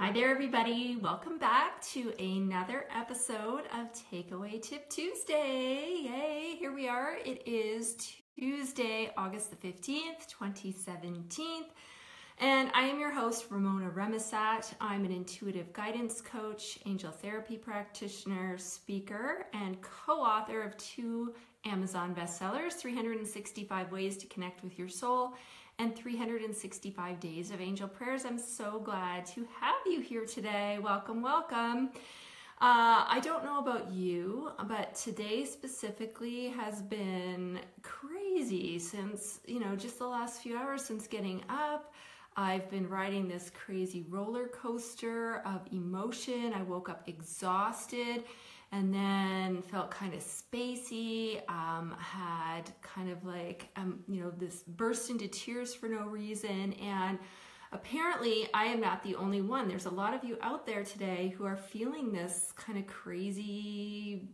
Hi there, everybody. Welcome back to another episode of Takeaway Tip Tuesday. Yay, here we are. It is Tuesday, August the 15th, 2017. And I am your host, Ramona Remisat. I'm an intuitive guidance coach, angel therapy practitioner, speaker, and co-author of 2 Amazon bestsellers, 365 Ways to Connect with Your Soul and 365 Days of Angel Prayers. I'm so glad to have you here today. Welcome, welcome. I don't know about you, but today specifically has been crazy since, just the last few hours since getting up. I've been riding this crazy roller coaster of emotion. I woke up exhausted and then felt kind of spacey, had kind of like, this burst into tears for no reason. And apparently I am not the only one. There's a lot of you out there today who are feeling this kind of crazy,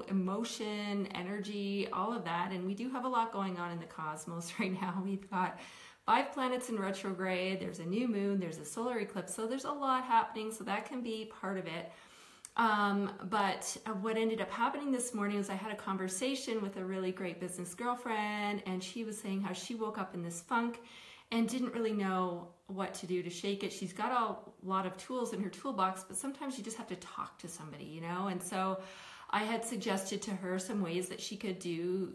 emotion, energy, all of that. And we do have a lot going on in the cosmos right now. We've got 5 planets in retrograde, there's a new moon, there's a solar eclipse, so there's a lot happening, so that can be part of it. But what ended up happening this morning was I had a conversation with a really great business girlfriend, and she was saying how she woke up in this funk and didn't really know what to do to shake it. She's got a lot of tools in her toolbox, but sometimes you just have to talk to somebody, and so I had suggested to her some ways that she could do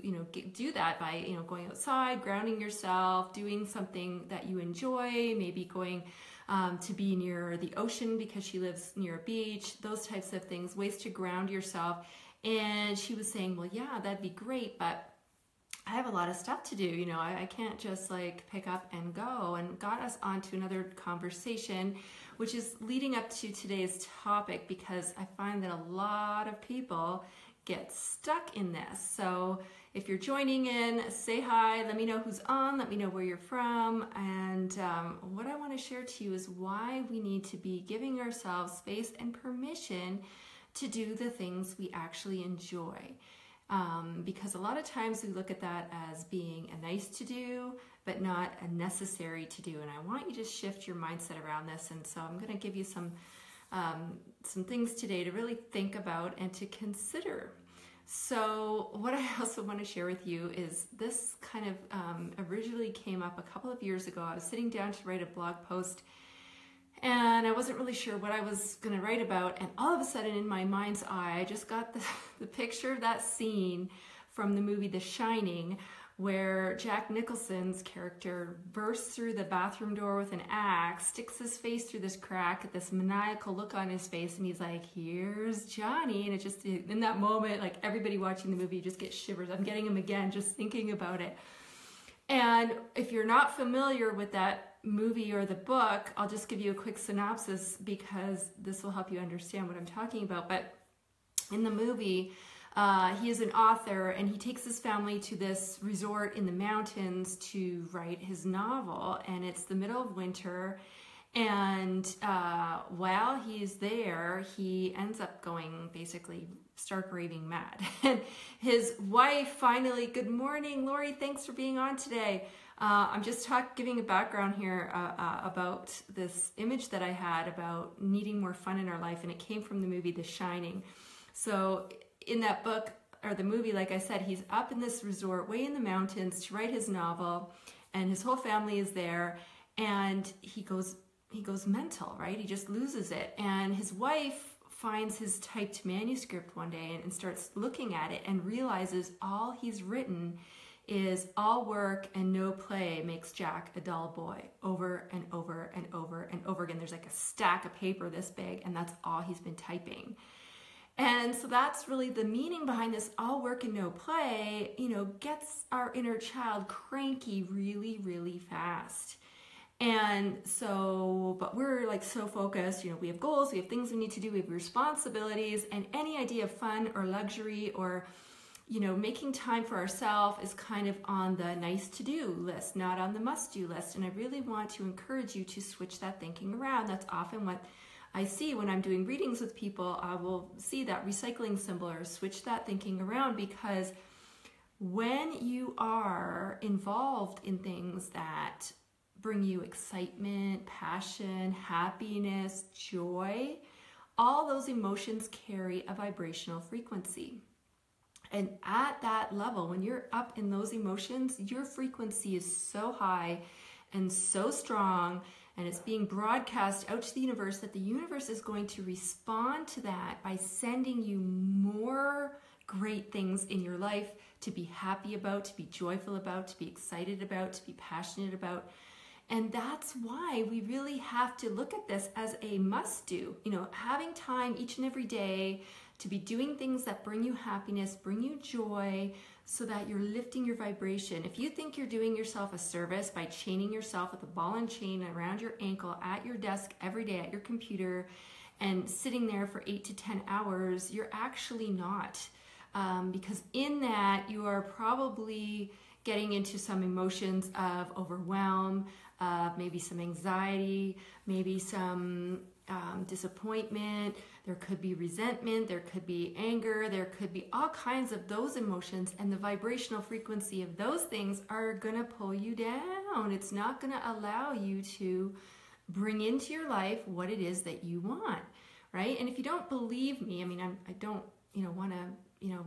that by, going outside, grounding yourself, doing something that you enjoy, maybe going to be near the ocean because she lives near a beach, those types of things, ways to ground yourself. And she was saying, well, yeah, that'd be great, but I have a lot of stuff to do. I can't just like pick up and go, and got us onto another conversation, which is leading up to today's topic, because I find that a lot of people get stuck in this. So if you're joining in, say hi, let me know who's on, let me know where you're from. And what I want to share to you is why we need to be giving ourselves space and permission to do the things we actually enjoy. Because a lot of times we look at that as being a nice to do, but not a necessary to do. And I want you to shift your mindset around this. And so I'm going to give you some things today to really think about and to consider. So what I also want to share with you is this kind of originally came up a couple of years ago. I was sitting down to write a blog post, and I wasn't really sure what I was going to write about. And all of a sudden in my mind's eye, I just got the picture of that scene from the movie The Shining, where Jack Nicholson's character bursts through the bathroom door with an axe, sticks his face through this crack, this maniacal look on his face, and he's like, here's Johnny. And it just, in that moment, like everybody watching the movie just gets shivers. I'm getting them again just thinking about it. And if you're not familiar with that movie or the book, I'll just give you a quick synopsis because this will help you understand what I'm talking about. But in the movie, he is an author, and he takes his family to this resort in the mountains to write his novel, and it's the middle of winter. And while he's there, he ends up going basically stark raving mad. And his wife finally, good morning, Lori, thanks for being on today. I'm just giving a background here about this image that I had about needing more fun in our life, and it came from the movie The Shining. So in that book, or the movie, like I said, he's up in this resort way in the mountains to write his novel, and his whole family is there, and he goes mental, right? He just loses it. And his wife finds his typed manuscript one day and starts looking at it and realizes all he's written is all work and no play makes Jack a dull boy, over and over and over and over again. There's like a stack of paper this big, and that's all he's been typing. And so that's really the meaning behind this all work and no play, gets our inner child cranky really, really fast. And so, but we're like so focused, we have goals, we have things we need to do, we have responsibilities, and any idea of fun or luxury or, making time for ourselves is kind of on the nice to do list, not on the must do list. And I really want to encourage you to switch that thinking around. That's often what I see when I'm doing readings with people. I will see that recycling symbol or switch that thinking around, because when you are involved in things that bring you excitement, passion, happiness, joy. All those emotions carry a vibrational frequency. And at that level, when you're up in those emotions, your frequency is so high and so strong, and it's being broadcast out to the universe that the universe is going to respond to that by sending you more great things in your life to be happy about, to be joyful about, to be excited about, to be passionate about. And that's why we really have to look at this as a must do. You know, having time each and every day to be doing things that bring you happiness, bring you joy, so that you're lifting your vibration. If you think you're doing yourself a service by chaining yourself with a ball and chain around your ankle at your desk every day at your computer and sitting there for 8 to 10 hours, you're actually not. Because in that, you are probably getting into some emotions of overwhelm, maybe some anxiety, maybe some disappointment. There could be resentment, there could be anger, there could be all kinds of those emotions, and the vibrational frequency of those things are gonna pull you down. It's not gonna allow you to bring into your life what it is that you want, right? And if you don't believe me, I mean, I don't, want to,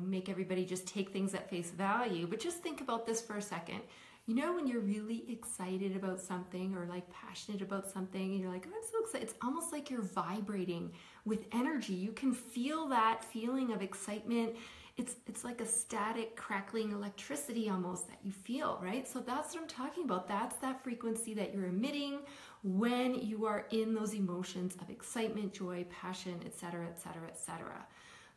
make everybody just take things at face value, but just think about this for a second. You know, when you're really excited about something or like passionate about something and you're like, oh, I'm so excited. It's almost like you're vibrating with energy. You can feel that feeling of excitement. It's like a static crackling electricity almost that you feel, right? So that's what I'm talking about. That's that frequency that you're emitting when you are in those emotions of excitement, joy, passion, etc., etc., etc.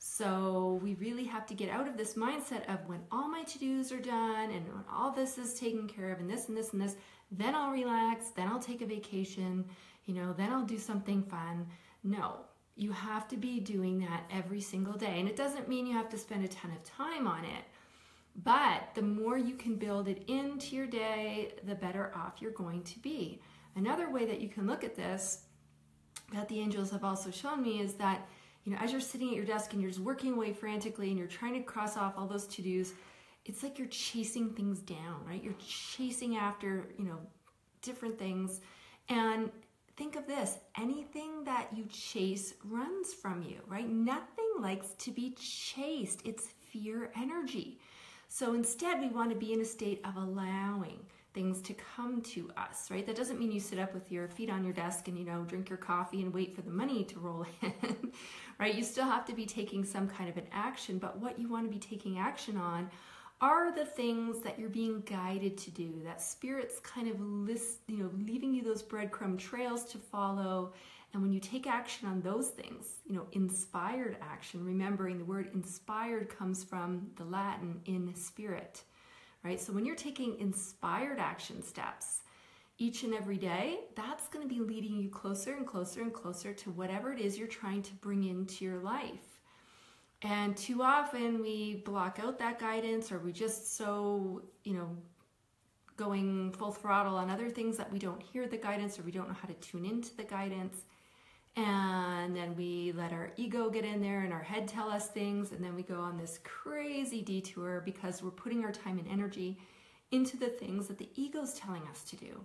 So we really have to get out of this mindset of when all my to-dos are done and when all this is taken care of and this and this and this, then I'll relax, then I'll take a vacation, then I'll do something fun. No, you have to be doing that every single day. And it doesn't mean you have to spend a ton of time on it, but the more you can build it into your day, the better off you're going to be. Another way that you can look at this, that the angels have also shown me, is that as you're sitting at your desk and you're just working away frantically and you're trying to cross off all those to-dos, it's like you're chasing things down, right? You're chasing after, different things. And think of this, anything that you chase runs from you, right? Nothing likes to be chased. It's fear energy. So instead, we want to be in a state of allowing things to come to us, right? That doesn't mean you sit up with your feet on your desk and, drink your coffee and wait for the money to roll in, right? You still have to be taking some kind of an action, but what you want to be taking action on are the things that you're being guided to do, that spirit's kind of leaving you those breadcrumb trails to follow. And when you take action on those things, inspired action, remembering the word inspired comes from the Latin in spirit, right? So when you're taking inspired action steps each and every day, that's going to be leading you closer and closer and closer to whatever it is you're trying to bring into your life. And too often we block out that guidance, or we just so, going full throttle on other things that we don't hear the guidance, or we don't know how to tune into the guidance. And then we let our ego get in there and our head tell us things, and then we go on this crazy detour because we're putting our time and energy into the things that the ego's telling us to do.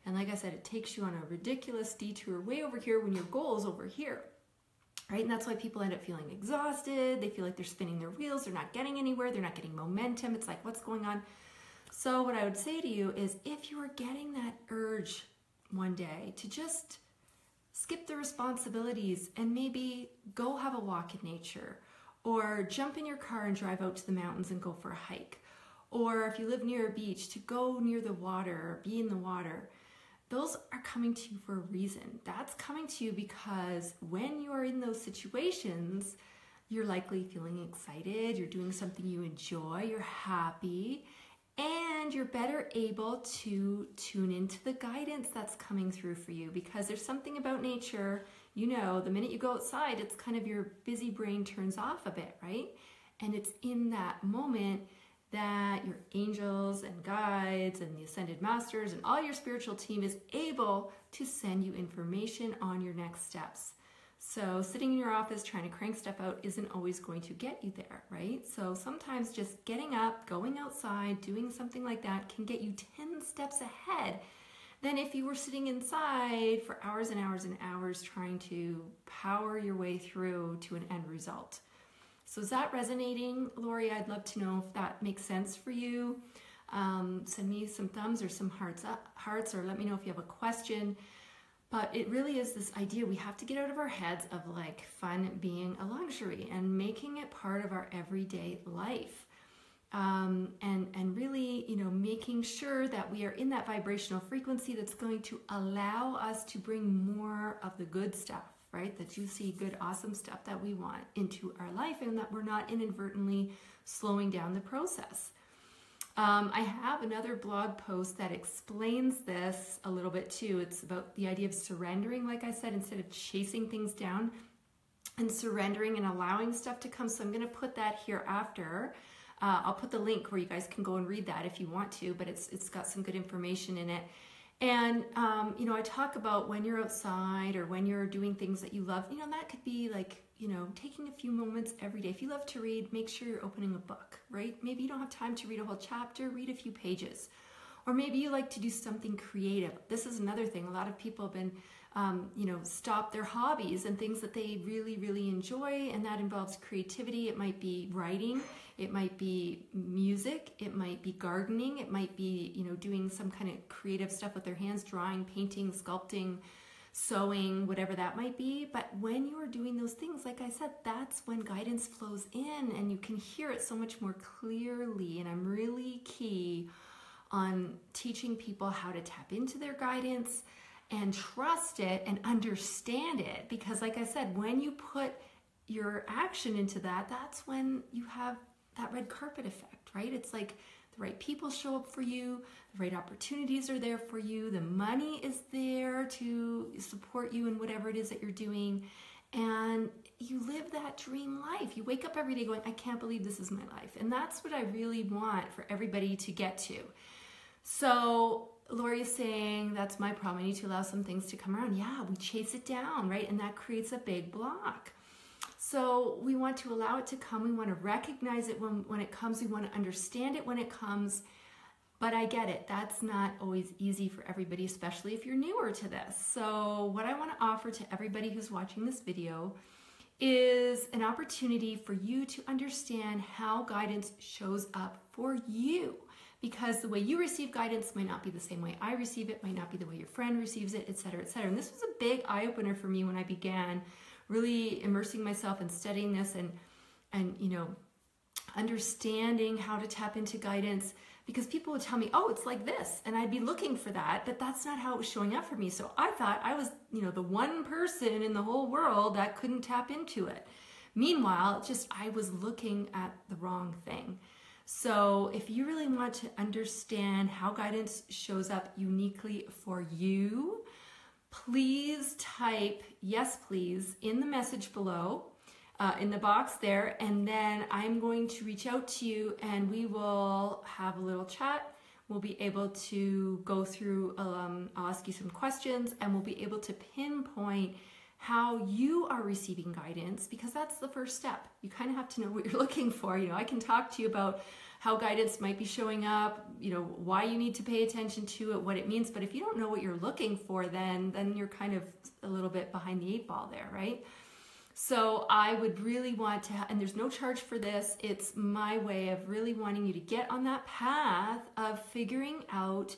And like I said, it takes you on a ridiculous detour way over here when your goal is over here, right? And that's why people end up feeling exhausted. They feel like they're spinning their wheels. They're not getting anywhere. They're not getting momentum. It's like, what's going on? So what I would say to you is, if you are getting that urge one day to just skip the responsibilities and maybe go have a walk in nature, or jump in your car and drive out to the mountains and go for a hike, or if you live near a beach, to go near the water or be in the water, those are coming to you for a reason. That's coming to you because when you are in those situations, you're likely feeling excited, you're doing something you enjoy, you're happy, and you're better able to tune into the guidance that's coming through for you, because there's something about nature, the minute you go outside, it's kind of your busy brain turns off a bit, right? And it's in that moment that your angels and guides and the ascended masters and all your spiritual team is able to send you information on your next steps. So sitting in your office trying to crank stuff out isn't always going to get you there, right? So sometimes just getting up, going outside, doing something like that can get you 10 steps ahead. than if you were sitting inside for hours and hours and hours trying to power your way through to an end result. So is that resonating, Lori? I'd love to know if that makes sense for you. Send me some thumbs or some hearts, or let me know if you have a question. But it really is this idea we have to get out of our heads of like fun being a luxury and making it part of our everyday life. And really, making sure that we are in that vibrational frequency that's going to allow us to bring more of the good stuff, right? The juicy, good, awesome stuff that we want into our life, and that we're not inadvertently slowing down the process. I have another blog post that explains this a little bit too. It's about the idea of surrendering, like I said, instead of chasing things down, and surrendering and allowing stuff to come. So I'm going to put that here after. I'll put the link where you guys can go and read that if you want to, but it's got some good information in it. And, I talk about when you're outside or when you're doing things that you love, that could be like, taking a few moments every day. If you love to read, make sure you're opening a book, right? Maybe you don't have time to read a whole chapter, read a few pages. Or maybe you like to do something creative. This is another thing. A lot of people have been, stop their hobbies and things that they really, really enjoy, and that involves creativity. It might be writing, it might be music, it might be gardening, it might be, doing some kind of creative stuff with their hands, drawing, painting, sculpting, sewing, whatever that might be. But when you are doing those things, like I said, that's when guidance flows in and you can hear it so much more clearly. And I'm really key on teaching people how to tap into their guidance and trust it and understand it. Because like I said, when you put your action into that, that's when you have that red carpet effect, right? It's like the right people show up for you, the right opportunities are there for you, the money is there to support you in whatever it is that you're doing, and you live that dream life. You wake up every day going, I can't believe this is my life. And that's what I really want for everybody to get to. So Lori is saying, that's my problem. I need to allow some things to come around. Yeah, we chase it down, right? And that creates a big block. So we want to allow it to come. We want to recognize it when it comes. We want to understand it when it comes. But I get it. That's not always easy for everybody, especially if you're newer to this. So what I want to offer to everybody who's watching this video is an opportunity for you to understand how guidance shows up for you. Because the way you receive guidance might not be the same way I receive it, might not be the way your friend receives it, etc., etc. And this was a big eye-opener for me when I began really immersing myself and studying this and understanding how to tap into guidance, because people would tell me, oh, it's like this, and I'd be looking for that, but that's not how it was showing up for me. So I thought I was, the one person in the whole world that couldn't tap into it. Meanwhile, I was looking at the wrong thing. So if you really want to understand how guidance shows up uniquely for you, please type yes please in the message below, in the box there, and then I'm going to reach out to you and we will have a little chat. We'll be able to go through, I'll ask you some questions, and we'll be able to pinpoint how you are receiving guidance, because that's the first step. You kind of have to know what you're looking for. I can talk to you about how guidance might be showing up, why you need to pay attention to it, what it means. But if you don't know what you're looking for, then you're kind of a little bit behind the 8 ball there, right? So I would really want to, and there's no charge for this, it's my way of really wanting you to get on that path of figuring out,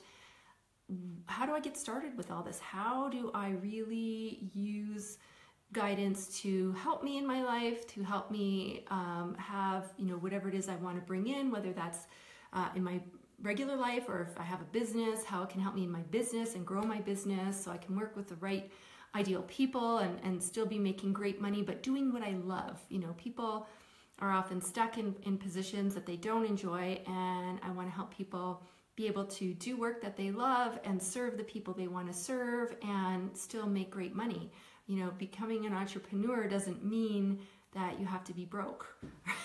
how do I get started with all this? How do I really use guidance to help me in my life, to help me have, whatever it is I want to bring in, whether that's in my regular life or if I have a business, how it can help me in my business and grow my business so I can work with the right ideal people and still be making great money, but doing what I love. People are often stuck in positions that they don't enjoy, and I want to help people be able to do work that they love and serve the people they want to serve and still make great money. Becoming an entrepreneur doesn't mean that you have to be broke,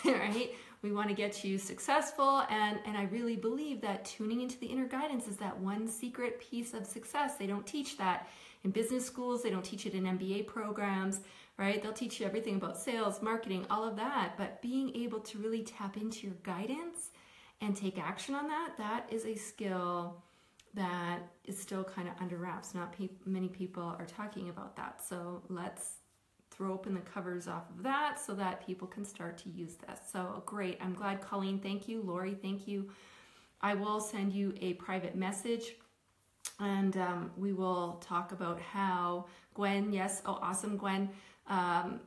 right? We want to get you successful, and I really believe that tuning into the inner guidance is that one secret piece of success. They don't teach that in business schools, they don't teach it in MBA programs, right? They'll teach you everything about sales, marketing, all of that, but being able to really tap into your guidance and take action on that, that is a skill that is still kind of under wraps. Not many people are talking about that. So let's throw open the covers off of that so that people can start to use this. So great. I'm glad. Colleen, thank you. Lori, thank you. I will send you a private message, and we will talk about how Gwen, yes, oh awesome Gwen.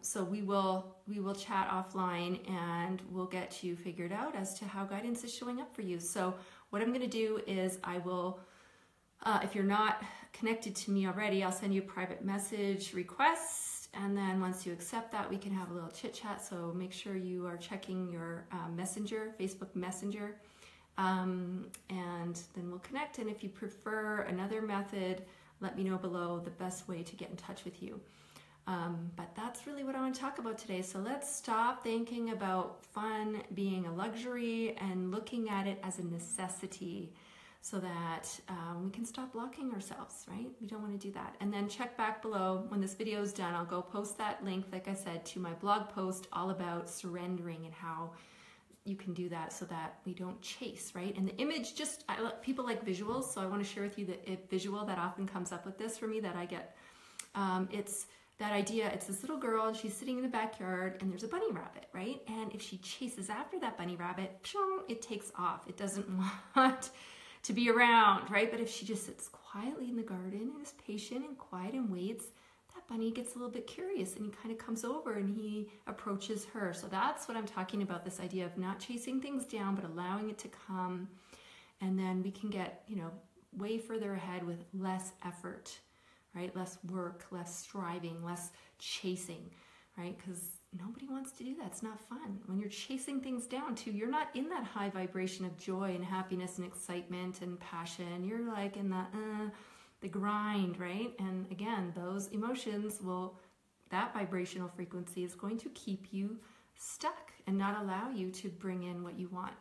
So we will chat offline, and we'll get you figured out as to how guidance is showing up for you. So what I'm going to do is I will, if you're not connected to me already, I'll send you a private message request, and then once you accept that, we can have a little chit chat. So make sure you are checking your Messenger, Facebook Messenger, and then we'll connect. And if you prefer another method, let me know below the best way to get in touch with you. But that's really what I want to talk about today. So let's stop thinking about fun being a luxury and looking at it as a necessity, so that we can stop blocking ourselves, right? We don't want to do that. And then check back below. When this video is done, I'll go post that link, like I said, to my blog post all about surrendering and how you can do that so that we don't chase, right? And the image, people like visuals, so I want to share with you the visual that often comes up with this for me that I get. It's that idea, it's this little girl, and she's sitting in the backyard, and there's a bunny rabbit, right? And if she chases after that bunny rabbit, it takes off. It doesn't want to be around, right? But if she just sits quietly in the garden and is patient and quiet and waits, that bunny gets a little bit curious, and he kind of comes over and he approaches her. So that's what I'm talking about, this idea of not chasing things down, but allowing it to come. And then we can get, way further ahead with less effort, right? Less work, less striving, less chasing, right? Because nobody wants to do that. It's not fun. When you're chasing things down too, you're not in that high vibration of joy and happiness and excitement and passion. You're like in the grind, right? And again, those emotions that vibrational frequency is going to keep you stuck and not allow you to bring in what you want.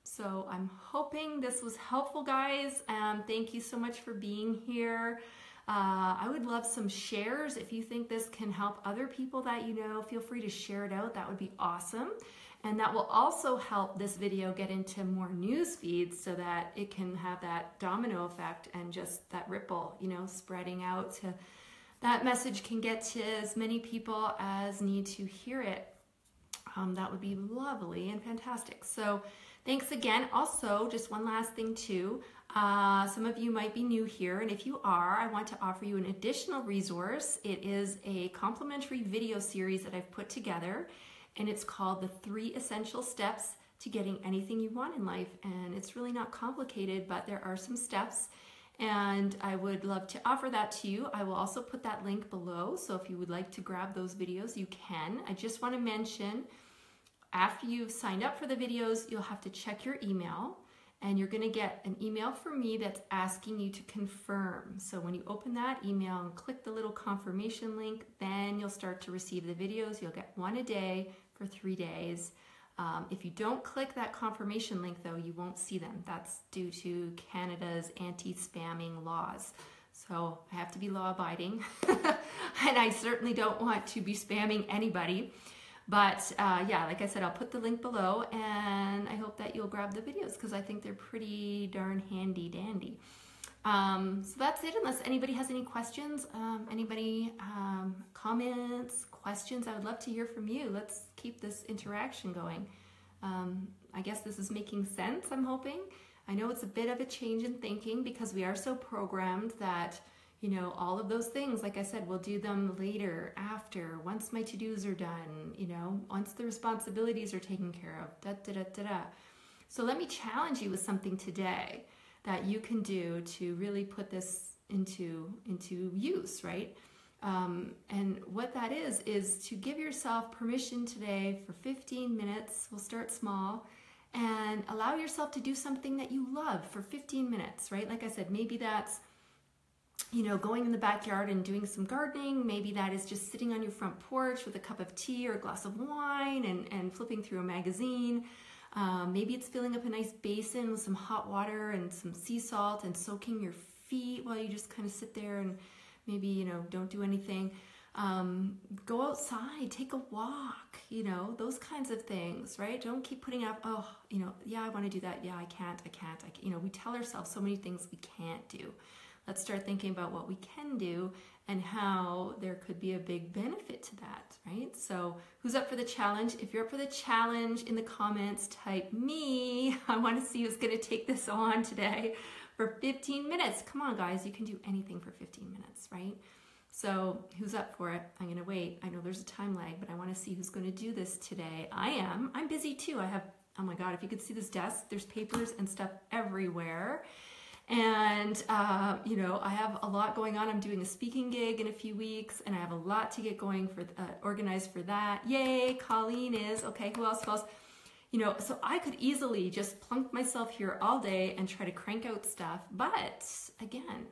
So I'm hoping this was helpful, guys. Thank you so much for being here. I would love some shares. If you think this can help other people that you know, feel free to share it out. That would be awesome. And that will also help this video get into more news feeds so that it can have that domino effect and just that ripple, spreading out to that message can get to as many people as need to hear it. That would be lovely and fantastic. So thanks again. Also, just one last thing too. Some of you might be new here, and if you are, I want to offer you an additional resource. It is a complimentary video series that I've put together, and it's called The 3 Essential Steps to Getting Anything You Want in Life. And it's really not complicated, but there are some steps, and I would love to offer that to you. I will also put that link below, so if you would like to grab those videos, you can. I just want to mention, after you've signed up for the videos, you'll have to check your email, and you're going to get an email from me that's asking you to confirm. So when you open that email and click the little confirmation link, then you'll start to receive the videos. You'll get one a day for 3 days. If you don't click that confirmation link, though, you won't see them. That's due to Canada's anti-spamming laws. So I have to be law-abiding, and I certainly don't want to be spamming anybody. But yeah, like I said, I'll put the link below, and I hope that you'll grab the videos because I think they're pretty darn handy dandy. So that's it, unless anybody has any questions, comments, questions. I would love to hear from you. Let's keep this interaction going. I guess this is making sense, I'm hoping. I know it's a bit of a change in thinking because we are so programmed that all of those things, like I said, we'll do them later, after, once my to-dos are done, once the responsibilities are taken care of, So let me challenge you with something today that you can do to really put this into use, right? And what that is to give yourself permission today for 15 minutes. We'll start small and allow yourself to do something that you love for 15 minutes, right? Like I said, maybe that's going in the backyard and doing some gardening. Maybe that is just sitting on your front porch with a cup of tea or a glass of wine and flipping through a magazine. Maybe it's filling up a nice basin with some hot water and some sea salt and soaking your feet while you just kind of sit there and maybe, don't do anything. Go outside, take a walk, those kinds of things, right? Don't keep putting up, oh, yeah, I want to do that. Yeah, I can't. We tell ourselves so many things we can't do. Let's start thinking about what we can do and how there could be a big benefit to that, right? So who's up for the challenge? If you're up for the challenge, in the comments, type me. I want to see who's going to take this on today for 15 minutes. Come on, guys. You can do anything for 15 minutes, right? So who's up for it? I'm going to wait. I know there's a time lag, but I want to see who's going to do this today. I am. I'm busy too. I have, oh my God, if you could see this desk, there's papers and stuff everywhere. And, I have a lot going on. I'm doing a speaking gig in a few weeks, and I have a lot to get going for, organized for that. Yay, Colleen is. Okay, who else? So I could easily just plunk myself here all day and try to crank out stuff. But again,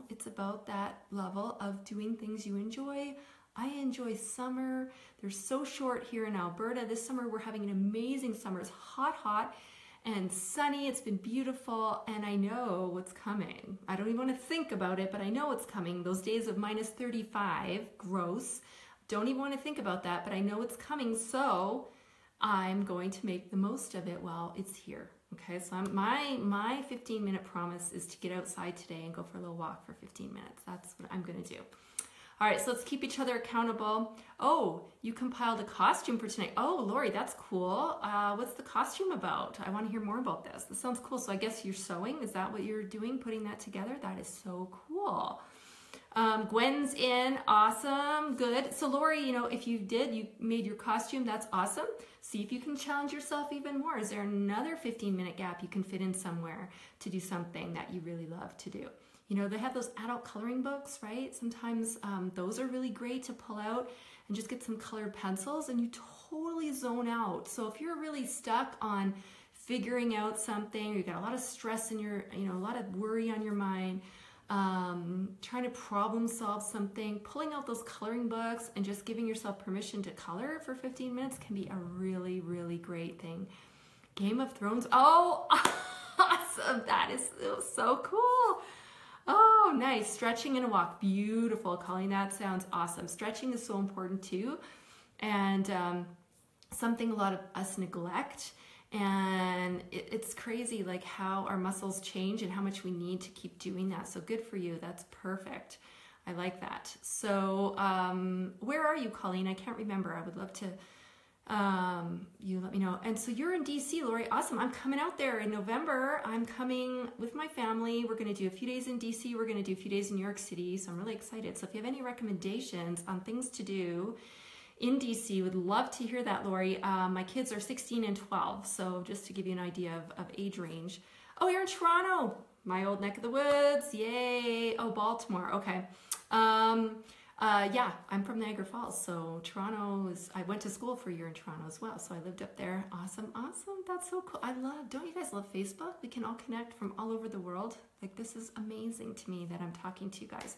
it's about that level of doing things you enjoy. I enjoy summer. They're so short here in Alberta. This summer, we're having an amazing summer. It's hot and sunny. It's been beautiful, and I know what's coming. I don't even want to think about it, but I know what's coming. Those days of minus 35, gross. Don't even want to think about that, but I know it's coming, so I'm going to make the most of it while it's here. Okay, so my 15-minute promise is to get outside today and go for a little walk for 15 minutes. That's what I'm going to do. All right, so let's keep each other accountable. Oh, you compiled a costume for tonight. Oh, Lori, that's cool. What's the costume about? I want to hear more about this. This sounds cool. So I guess you're sewing. Is that what you're doing, putting that together? That is so cool. Gwen's in. Awesome. Good. So Lori, if you made your costume, that's awesome. See if you can challenge yourself even more. Is there another 15-minute gap you can fit in somewhere to do something that you really love to do? They have those adult coloring books, right? Sometimes those are really great to pull out and just get some colored pencils, and you totally zone out. So if you're really stuck on figuring out something, you've got a lot of stress in your, a lot of worry on your mind, trying to problem solve something, pulling out those coloring books and just giving yourself permission to color for 15 minutes can be a really, really great thing. Game of Thrones. Oh, awesome. That is so cool. Oh, nice. Stretching and a walk. Beautiful, Colleen. That sounds awesome. Stretching is so important too. And something a lot of us neglect. And it's crazy like how our muscles change and how much we need to keep doing that. So good for you. That's perfect. I like that. So where are you, Colleen? I can't remember. I would love to you let me know. And so you're in DC, Lori. Awesome. I'm coming out there in November. I'm coming with my family. We're going to do a few days in DC. We're going to do a few days in New York City. So I'm really excited. So if you have any recommendations on things to do in DC, would love to hear that, Lori. My kids are 16 and 12. So just to give you an idea of age range. Oh, you're in Toronto, my old neck of the woods. Yay. Oh, Baltimore. Okay. Yeah, I'm from Niagara Falls, so I went to school for a year in Toronto as well, so I lived up there. Awesome. That's so cool. Don't you guys love Facebook? We can all connect from all over the world. Like, this is amazing to me that I'm talking to you guys.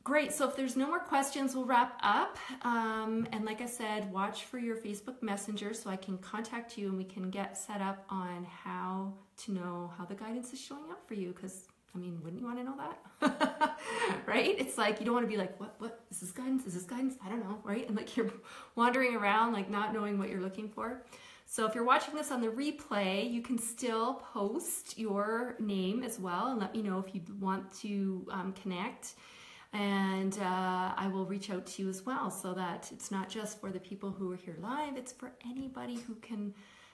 Great, so if there's no more questions, we'll wrap up. And like I said, watch for your Facebook Messenger so I can contact you and we can get set up on how to know how the guidance is showing up for you, because wouldn't you want to know that? Right? It's like, you don't want to be like, what is this guidance? Is this guidance? I don't know, right? And like you're wandering around, like not knowing what you're looking for. So if you're watching this on the replay, you can still post your name as well and let me know if you want to connect. And I will reach out to you as well, so that it's not just for the people who are here live, it's for anybody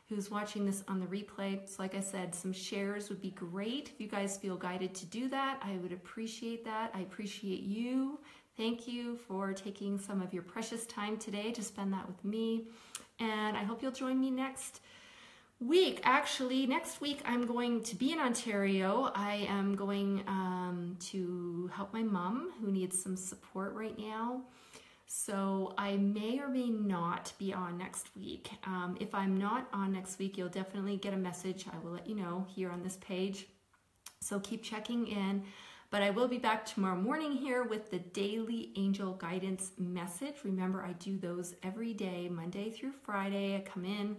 who's watching this on the replay. So like I said, some shares would be great. If you guys feel guided to do that, I would appreciate that. I appreciate you. Thank you for taking some of your precious time today to spend that with me. And I hope you'll join me next week. Actually, next week I'm going to be in Ontario. I am going to help my mom who needs some support right now. So I may or may not be on next week. If I'm not on next week, you'll definitely get a message. I will let you know here on this page. So keep checking in. But I will be back tomorrow morning here with the daily angel guidance message. Remember, I do those every day, Monday through Friday. I come in,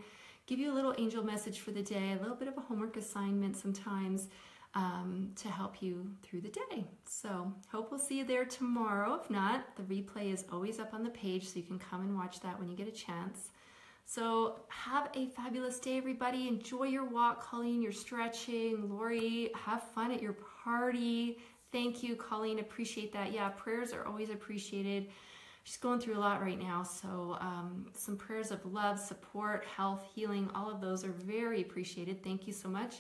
give you a little angel message for the day, a little bit of a homework assignment sometimes. to help you through the day. So hope we'll see you there tomorrow. If not, the replay is always up on the page, so you can come and watch that when you get a chance. So have a fabulous day, everybody. Enjoy your walk, Colleen, your stretching. Lori, have fun at your party. Thank you, Colleen. Appreciate that. Yeah, prayers are always appreciated. She's going through a lot right now, so some prayers of love, support, health, healing, all of those are very appreciated. Thank you so much.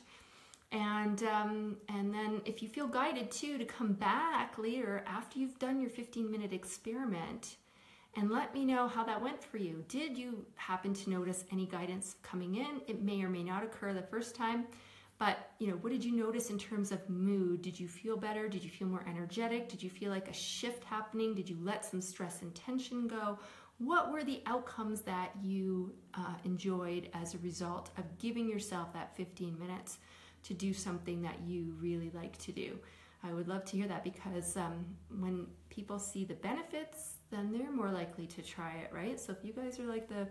And then if you feel guided too, to come back later after you've done your 15-minute experiment and let me know how that went for you. Did you happen to notice any guidance coming in? It may or may not occur the first time, but what did you notice in terms of mood? Did you feel better? Did you feel more energetic? Did you feel like a shift happening? Did you let some stress and tension go? What were the outcomes that you enjoyed as a result of giving yourself that 15 minutes to do something that you really like to do? I would love to hear that, because when people see the benefits, then they're more likely to try it, right? So if you guys are like the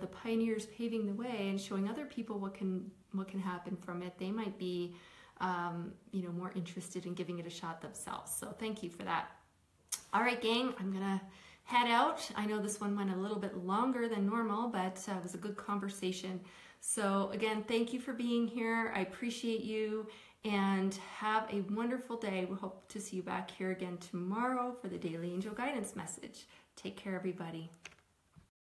pioneers paving the way and showing other people what can happen from it, they might be more interested in giving it a shot themselves. So thank you for that. All right, gang, I'm gonna head out. I know this one went a little bit longer than normal, but it was a good conversation. So again, thank you for being here. I appreciate you, and have a wonderful day. We hope to see you back here again tomorrow for the Daily Angel Guidance Message. Take care, everybody.